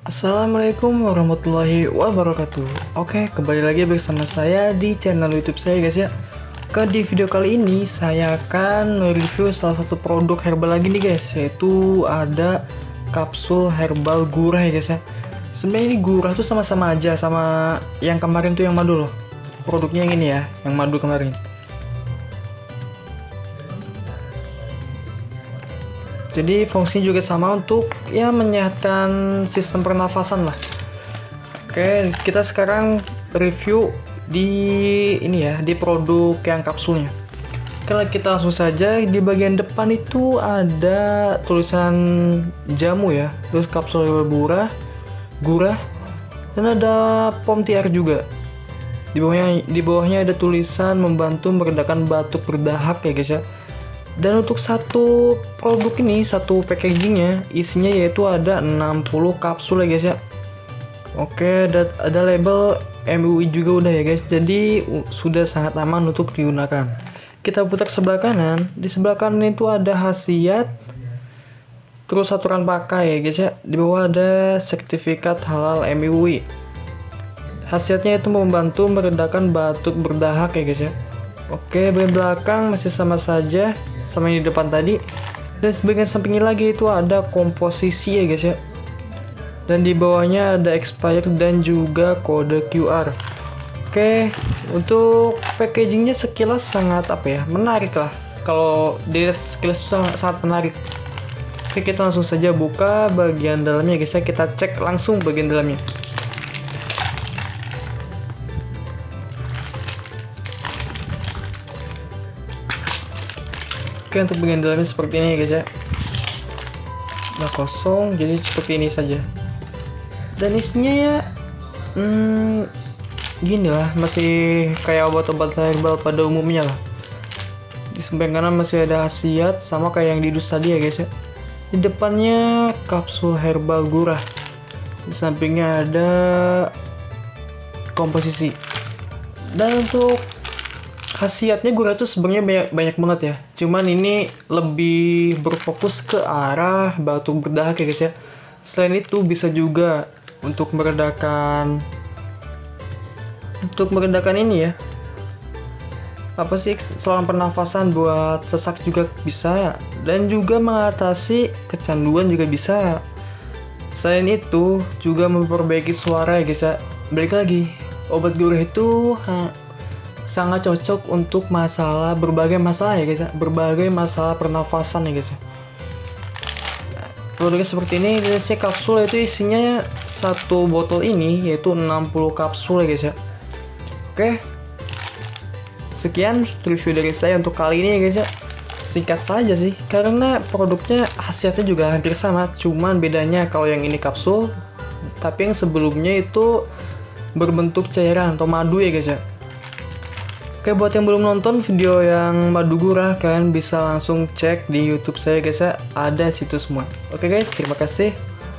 Assalamualaikum warahmatullahi wabarakatuh. Oke, kembali lagi bersama saya di channel YouTube saya guys ya. Di video kali ini saya akan review salah satu produk herbal lagi nih guys, yaitu ada kapsul herbal gurah ya guys ya. Sebenarnya ini gurah tuh sama-sama aja sama yang kemarin tuh yang madu loh. Produknya yang ini ya, yang madu kemarin. Jadi fungsinya juga sama untuk ya menyehatkan sistem pernafasan lah. Oke, kita sekarang review di ini ya, di produk yang kapsulnya. Oke, kita langsung saja. Di bagian depan itu ada tulisan jamu ya, terus kapsul gurah, dan ada pom tiar juga. Di bawahnya ada tulisan membantu meredakan batuk berdahak ya guys ya. Dan untuk satu produk ini, satu packagingnya isinya yaitu ada 60 kapsul ya guys ya. Oke, ada label MUI juga udah ya guys. Jadi sudah sangat aman untuk digunakan. Kita putar sebelah kanan. Di sebelah kanan itu ada khasiat, terus aturan pakai ya guys ya. Di bawah ada sertifikat halal MUI. Khasiatnya itu membantu meredakan batuk berdahak ya guys ya. Oke, bagian belakang masih sama saja sama yang di depan tadi, dan sebagian sampingnya lagi itu ada komposisi ya guys ya, dan di bawahnya ada expired dan juga kode QR. Oke, untuk packagingnya sekilas sangat menarik lah, kalau dia sekilas sangat menarik. Oke, kita langsung saja buka bagian dalamnya guys ya, kita cek langsung bagian dalamnya. Oke, untuk bagian dalamnya seperti ini ya guys ya. Nah, kosong, jadi seperti ini saja. Dan isinya ya gini lah, masih kayak obat-obat herbal pada umumnya lah. Di samping kanan masih ada khasiat sama kayak yang di dus tadi ya guys ya. Di depannya kapsul herbal gurah. Di sampingnya ada komposisi. Dan untuk khasiatnya gurah itu sebenarnya banyak banget ya. Cuman ini lebih berfokus ke arah batuk berdahak ya guys ya. Selain itu bisa juga untuk meredakan ini ya, saluran pernafasan, buat sesak juga bisa, dan juga mengatasi kecanduan juga bisa. Selain itu juga memperbaiki suara ya guys ya. Balik lagi, obat gurah itu sangat cocok untuk berbagai masalah ya guys ya, berbagai masalah pernafasan ya guys ya. Produknya seperti ini guysnya. Kapsul itu isinya satu botol ini yaitu 60 kapsul ya guys ya. Oke, sekian review dari saya untuk kali ini ya guys ya. Singkat saja sih, karena produknya khasiatnya juga hampir sama, cuman bedanya kalau yang ini kapsul, tapi yang sebelumnya itu berbentuk cairan atau madu ya guys ya. Oke, buat yang belum nonton video yang madu gurah, kalian bisa langsung cek di YouTube saya guys ya, ada situ semua. Oke guys, terima kasih.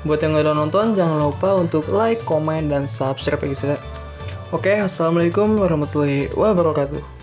Buat yang udah nonton, jangan lupa untuk like, komen, dan subscribe ya guys ya. Oke, assalamualaikum warahmatullahi wabarakatuh.